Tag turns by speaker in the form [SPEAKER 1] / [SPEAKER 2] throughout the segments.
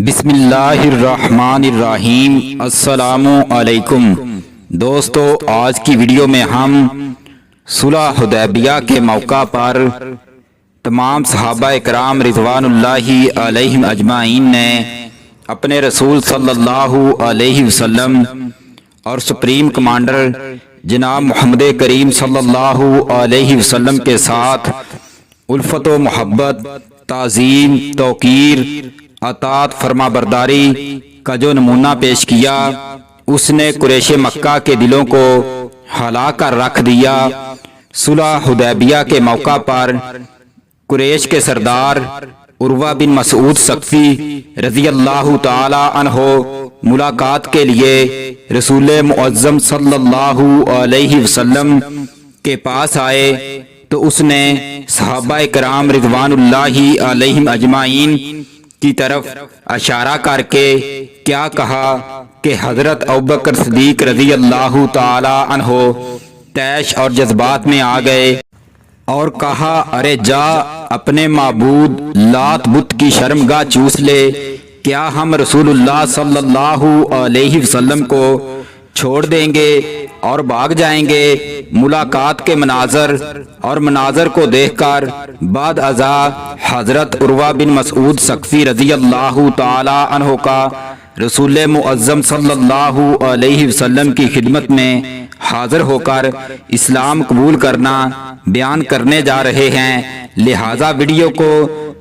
[SPEAKER 1] بسم اللہ الرحمن الرحیم۔ السلام علیکم دوستو، آج کی ویڈیو میں ہم صلح حدیبیہ کے موقع پر تمام صحابہ اکرام رضوان اللہ علیہم اجمعین نے اپنے رسول صلی اللہ علیہ وسلم اور سپریم کمانڈر جناب محمد کریم صلی اللہ علیہ وسلم کے ساتھ الفت و محبت، تعظیم، توقیر، اطاعت، فرما برداری کا جو نمونہ پیش کیا، اس نے قریش مکہ کے دلوں کو ہلا کر رکھ دیا۔ صلح حدیبیہ کے موقع پر قریش کے سردار عروہ بن مسعود ثقفی رضی اللہ تعالی عنہ ملاقات کے لیے رسول معظم صلی اللہ علیہ وسلم کے پاس آئے تو اس نے صحابہ کرام رضوان اللہ علیہم اجمعین کی طرف اشارہ کر کے کیا کہا کہ حضرت ابوبکر صدیق رضی اللہ تعالی عنہ طیش اور جذبات میں آ گئے اور کہا، ارے جا اپنے معبود لات بت کی شرمگاہ چوس لے، کیا ہم رسول اللہ صلی اللہ علیہ وسلم کو چھوڑ دیں گے اور بھاگ جائیں گے؟ ملاقات کے مناظر کو دیکھ کر بعد ازاں حضرت عروہ بن مسعود ثقفی رضی اللہ تعالی عنہ کا رسول معظم صلی اللہ علیہ وسلم کی خدمت میں حاضر ہو کر اسلام قبول کرنا بیان کرنے جا رہے ہیں، لہذا ویڈیو کو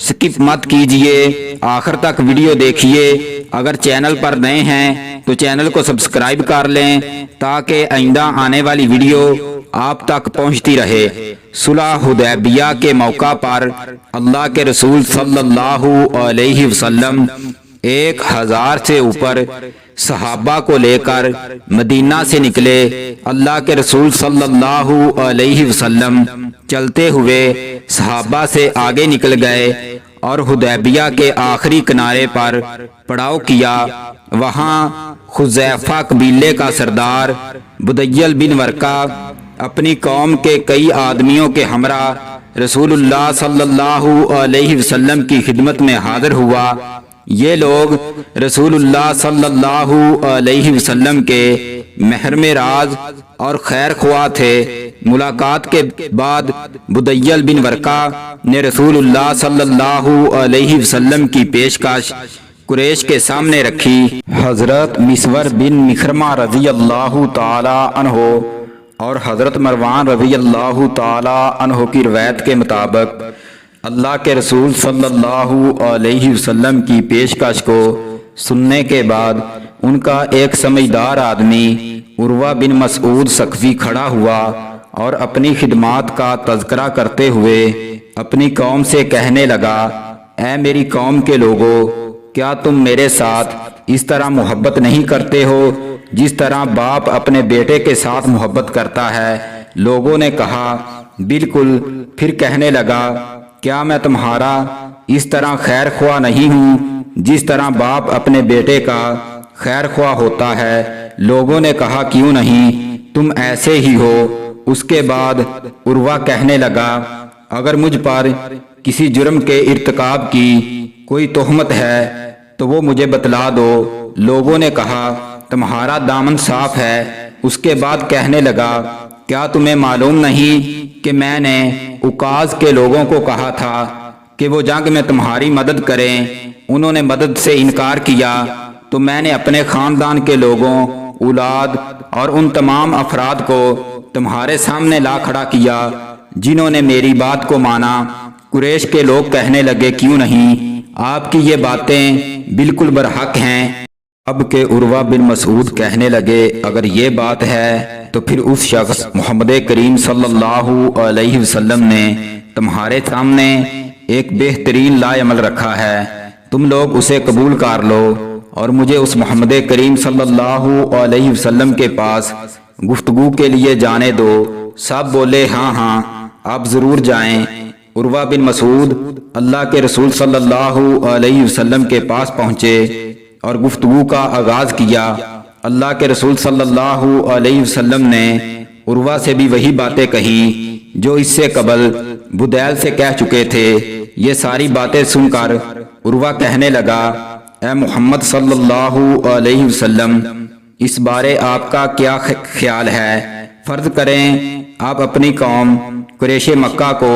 [SPEAKER 1] سکپ مت کیجیے، آخر تک ویڈیو دیکھیے۔ اگر چینل پر نئے ہیں تو چینل کو سبسکرائب کر لیں تاکہ آئندہ آنے والی ویڈیو آپ تک پہنچتی رہے۔ صلح حدیبیہ کے موقع پر اللہ کے رسول صلی اللہ علیہ وسلم 1000 سے اوپر صحابہ کو لے کر مدینہ سے نکلے۔ اللہ کے رسول صلی اللہ علیہ وسلم چلتے ہوئے صحابہ سے آگے نکل گئے اور حدیبیہ کے آخری کنارے پر پڑاؤ کیا۔ وہاں خزیفہ قبیلے کا سردار بدیل بن ورقہ اپنی قوم کے کئی آدمیوں کے ہمراہ رسول اللہ صلی اللہ علیہ وسلم کی خدمت میں حاضر ہوا۔ یہ لوگ رسول اللہ صلی اللہ علیہ وسلم کے محرم راز اور خیر خواہ تھے۔ ملاقات کے بعد بدیل بن ورقہ نے رسول اللہ صلی اللہ علیہ وسلم کی پیشکش قریش کے سامنے رکھی۔ حضرت مسور بن مخرمہ رضی اللہ تعالی عنہ اور حضرت مروان رضی اللہ تعالی عنہ کی روایت کے مطابق اللہ کے رسول صلی اللہ علیہ وسلم کی پیشکش کو سننے کے بعد ان کا ایک سمجھدار آدمی عروہ بن مسعود ثقفی کھڑا ہوا اور اپنی خدمات کا تذکرہ کرتے ہوئے اپنی قوم سے کہنے لگا، اے میری قوم کے لوگو، کیا تم میرے ساتھ اس طرح محبت نہیں کرتے ہو جس طرح باپ اپنے بیٹے کے ساتھ محبت کرتا ہے؟ لوگوں نے کہا، بالکل۔ پھر کہنے لگا، کیا میں تمہارا اس طرح خیر خواہ نہیں ہوں جس طرح باپ اپنے بیٹے کا خیر خواہ ہوتا ہے؟ لوگوں نے کہا، کیوں نہیں، تم ایسے ہی ہو۔ اس کے بعد عروہ کہنے لگا، اگر مجھ پر کسی جرم کے ارتکاب کی کوئی تہمت ہے تو وہ مجھے بتلا دو۔ لوگوں نے کہا، تمہارا دامن صاف ہے۔ اس کے بعد کہنے لگا، کیا تمہیں معلوم نہیں کہ میں نے اوکاز کے لوگوں کو کہا تھا کہ وہ جنگ میں تمہاری مدد کریں؟ انہوں نے مدد سے انکار کیا تو میں نے اپنے خاندان کے لوگوں، اولاد اور ان تمام افراد کو تمہارے سامنے لا کھڑا کیا جنہوں نے میری بات کو مانا۔ قریش کے لوگ کہنے لگے، کیوں نہیں، آپ کی یہ باتیں بالکل برحق ہیں۔ اب کہ عروہ بن مسعود کہنے لگے، اگر یہ بات ہے تو پھر اس شخص محمد کریم صلی اللہ علیہ وسلم نے تمہارے سامنے ایک بہترین لائے عمل رکھا ہے، تم لوگ اسے قبول کر لو اور مجھے اس محمد کریم صلی اللہ علیہ وسلم کے پاس گفتگو کے لیے جانے دو۔ سب بولے، ہاں ہاں، آپ ضرور جائیں۔ عروہ بن مسعود اللہ کے رسول صلی اللہ علیہ وسلم کے پاس پہنچے اور گفتگو کا آغاز کیا۔ اللہ کے رسول صلی اللہ علیہ وسلم نے عروہ سے بھی وہی باتیں کہی جو اس سے قبل بدیل سے کہہ چکے تھے۔ یہ ساری باتیں سن کر عروہ کہنے لگا، اے محمد صلی اللہ علیہ وسلم، اس بارے آپ کا کیا خیال ہے؟ فرض کریں آپ اپنی قوم قریش مکہ کو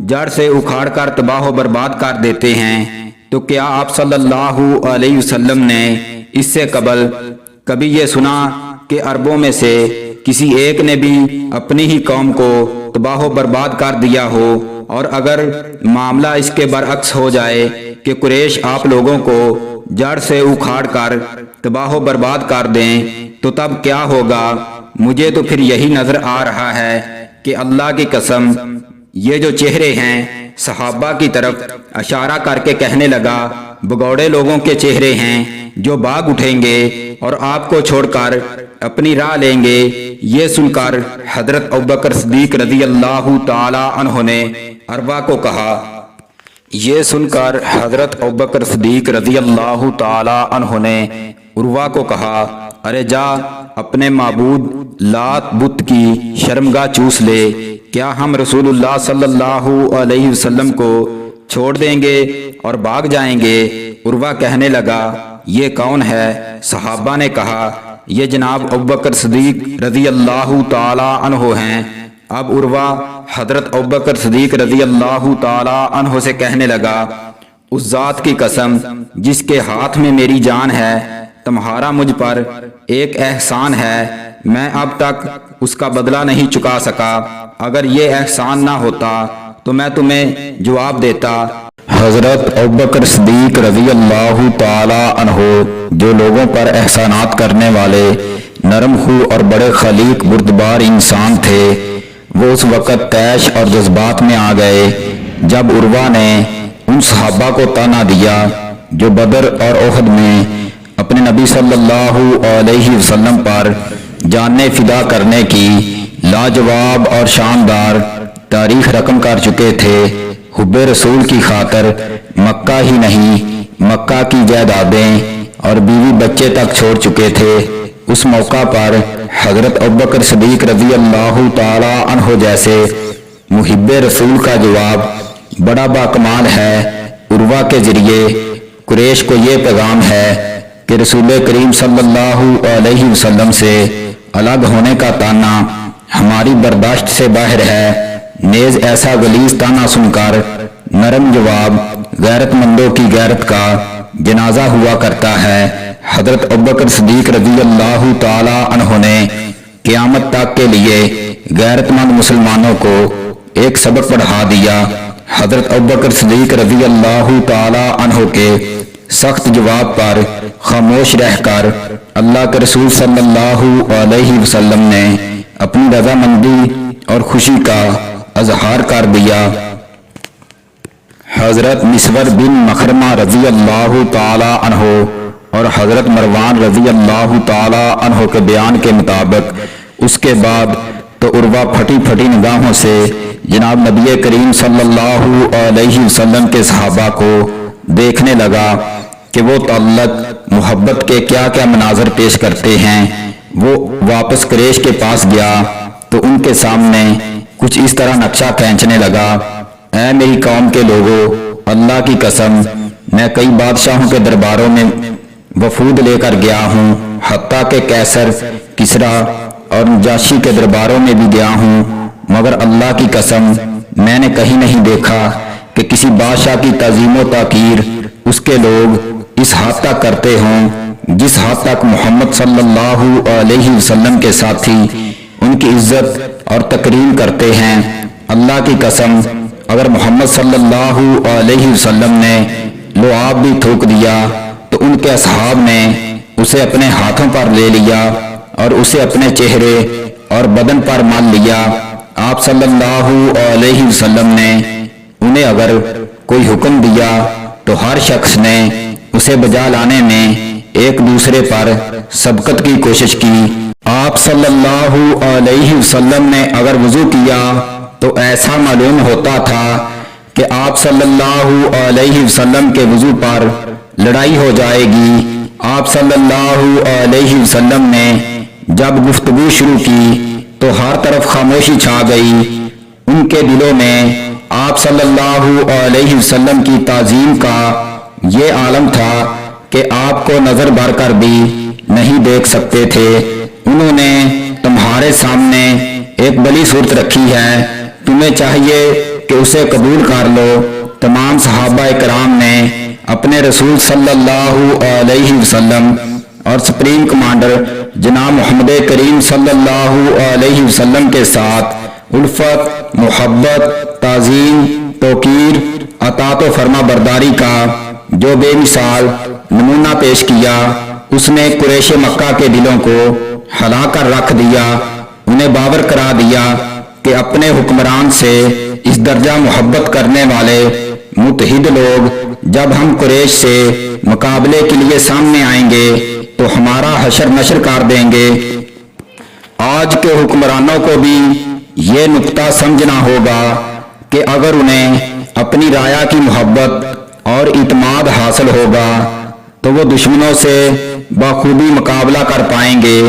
[SPEAKER 1] جڑ سے اکھاڑ کر تباہ و برباد کر دیتے ہیں، تو کیا آپ صلی اللہ علیہ وسلم نے اس سے قبل کبھی یہ سنا کہ عربوں میں سے کسی ایک نے بھی اپنی ہی قوم کو تباہ و برباد کر دیا ہو؟ اور اگر معاملہ اس کے برعکس ہو جائے کہ قریش آپ لوگوں کو جڑ سے اکھاڑ کر تباہ و برباد کر دیں تو تب کیا ہوگا؟ مجھے تو پھر یہی نظر آ رہا ہے کہ اللہ کی قسم یہ جو چہرے ہیں، صحابہ کی طرف اشارہ کر کے کہنے لگا، بگوڑے لوگوں کے چہرے ہیں جو بھاگ اٹھیں گے اور آپ کو چھوڑ کر اپنی راہ لیں گے۔ یہ سن کر حضرت ابوبکر صدیق رضی اللہ تعالی عنہ نے عروہ کو کہا یہ سن کر حضرت ابوبکر صدیق رضی اللہ تعالی عنہ نے عروہ کو کہا، ارے جا اپنے معبود لات بت کی شرمگاہ چوس لے، کیا ہم رسول اللہ صلی اللہ علیہ وسلم کو چھوڑ دیں گے اور بھاگ جائیں گے؟ عروہ کہنے لگا، یہ کون ہے؟ صحابہ نے کہا، یہ جناب ابوبکر صدیق رضی اللہ تعالی عنہ ہیں۔ اب عروہ حضرت ابوبکر صدیق رضی اللہ تعالی عنہ سے کہنے لگا، اس ذات کی قسم جس کے ہاتھ میں میری جان ہے، تمہارا مجھ پر ایک احسان ہے، میں اب تک اس کا بدلہ نہیں چکا سکا، اگر یہ احسان نہ ہوتا تو میں تمہیں جواب دیتا۔ حضرت ابوبکر صدیق رضی اللہ تعالی عنہ جو لوگوں پر احسانات کرنے والے نرم خو اور بڑے خلیق بردبار انسان تھے، وہ اس وقت طیش اور جذبات میں آ گئے جب عروہ نے ان صحابہ کو طعنہ دیا جو بدر اور احد میں اپنے نبی صلی اللہ علیہ وسلم پر جانیں فدا کرنے کی لاجواب اور شاندار تاریخ رقم کر چکے تھے۔ حب رسول کی خاطر مکہ ہی نہیں، مکہ کی جائیدادیں اور بیوی بچے تک چھوڑ چکے تھے۔ اس موقع پر حضرت ابوبکر صدیق رضی اللہ تعالی عنہ جیسے محب رسول کا جواب بڑا باکمال ہے۔ عروہ کے ذریعے قریش کو یہ پیغام ہے کہ رسول کریم صلی اللہ علیہ وسلم سے الگ ہونے کا طعنہ ہماری برداشت سے باہر ہے۔ نیز ایسا غلیظ طعنہ سن کر نرم جواب غیرت مندوں کی غیرت کا جنازہ ہوا کرتا ہے۔ حضرت ابوبکر صدیق رضی اللہ تعالی عنہ نے قیامت تک کے لیے غیرت مند مسلمانوں کو ایک سبق پڑھا دیا۔ حضرت ابوبکر صدیق رضی اللہ تعالی عنہ کے سخت جواب پر خاموش رہ کر اللہ کے رسول صلی اللہ علیہ وسلم نے اپنی رضامندی اور خوشی کا اظہار کر دیا۔ حضرت مسور بن مخرمہ رضی اللہ تعالی عنہ اور حضرت مروان رضی اللہ تعالی عنہ کے بیان کے مطابق اس کے بعد تو عروہ پھٹی پھٹی نگاہوں سے جناب نبی کریم صلی اللہ علیہ وسلم کے صحابہ کو دیکھنے لگا کہ وہ تعلق محبت کے کیا کیا مناظر پیش کرتے ہیں۔ وہ واپس قریش کے پاس گیا تو ان کے سامنے کچھ اس طرح نقشہ کھینچنے لگا، اے میری قوم کے لوگوں، اللہ کی قسم میں کئی بادشاہوں کے درباروں میں وفود لے کر گیا ہوں، حتیٰ کہ کیسر، کسریٰ اور نجاشی کے درباروں میں بھی گیا ہوں، مگر اللہ کی قسم میں نے کہیں نہیں دیکھا کہ کسی بادشاہ کی تعظیم و تحقیر اس کے لوگ اس حد تک کرتے ہوں جس حد تک محمد صلی اللہ علیہ وسلم کے ساتھی ان کی عزت اور تکریم کرتے ہیں۔ اللہ کی قسم اگر محمد صلی اللہ علیہ وسلم نے لعاب بھی تھوک دیا تو ان کے اصحاب نے اسے اپنے ہاتھوں پر لے لیا اور اسے اپنے چہرے اور بدن پر مال لیا۔ آپ صلی اللہ علیہ وسلم نے انہیں اگر کوئی حکم دیا تو ہر شخص نے اسے بجا لانے میں ایک دوسرے پر سبقت کی کوشش کی۔ آپ صلی اللہ علیہ وسلم نے اگر وضو کیا تو ایسا معلوم ہوتا تھا کہ آپ صلی اللہ علیہ وسلم کے وضو پر لڑائی ہو جائے گی۔ آپ صلی اللہ علیہ وسلم نے جب گفتگو شروع کی تو ہر طرف خاموشی چھا گئی۔ ان کے دلوں میں آپ صلی اللہ علیہ وسلم کی تعظیم کا یہ عالم تھا کہ کہ آپ کو نظر بھر کر بھی نہیں دیکھ سکتے تھے۔ انہوں نے تمہارے سامنے ایک بڑی صورت رکھی ہے، تمہیں چاہیے کہ اسے قبول کر لو۔ تمام صحابہ کرام نے اپنے رسول صلی اللہ علیہ وسلم اور سپریم کمانڈر جناب محمد کریم صلی اللہ علیہ وسلم کے ساتھ الفت، محبت، تعظیم، توقیر، اطاعت و فرما برداری کا جو بے مثال نمونہ پیش کیا، اس نے قریش مکہ کے دلوں کو ہلا کر رکھ دیا۔ انہیں باور کرا دیا کہ اپنے حکمران سے اس درجہ محبت کرنے والے متحد لوگ جب ہم قریش سے مقابلے کے لیے سامنے آئیں گے تو ہمارا حشر نشر کر دیں گے۔ آج کے حکمرانوں کو بھی یہ نقطہ سمجھنا ہوگا کہ اگر انہیں اپنی رایا کی محبت اور اعتماد حاصل ہوگا تو وہ دشمنوں سے بخوبی مقابلہ کر پائیں گے،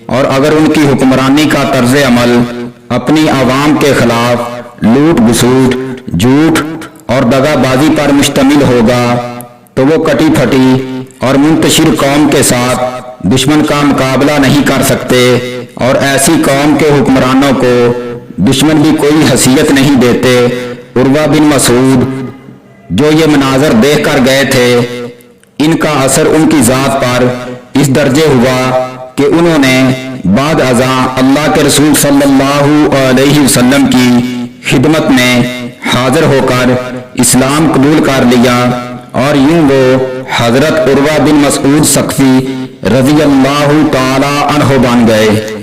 [SPEAKER 1] اور اگر ان کی حکمرانی کا طرز عمل اپنی عوام کے خلاف لوٹ گسوٹ، جھوٹ اور دغا بازی پر مشتمل ہوگا تو وہ کٹی پھٹی اور منتشر قوم کے ساتھ دشمن کا مقابلہ نہیں کر سکتے، اور ایسی قوم کے حکمرانوں کو دشمن بھی کوئی حیثیت نہیں دیتے۔ عروہ بن مسعود جو یہ مناظر دیکھ کر گئے تھے، ان کا اثر ان کی ذات پر اس درجے ہوا کہ انہوں نے بعد ازاں اللہ کے رسول صلی اللہ علیہ وسلم کی خدمت میں حاضر ہو کر اسلام قبول کر لیا، اور یوں وہ حضرت عروہ بن مسعود ثقفی رضی اللہ تعالی عنہ بن گئے۔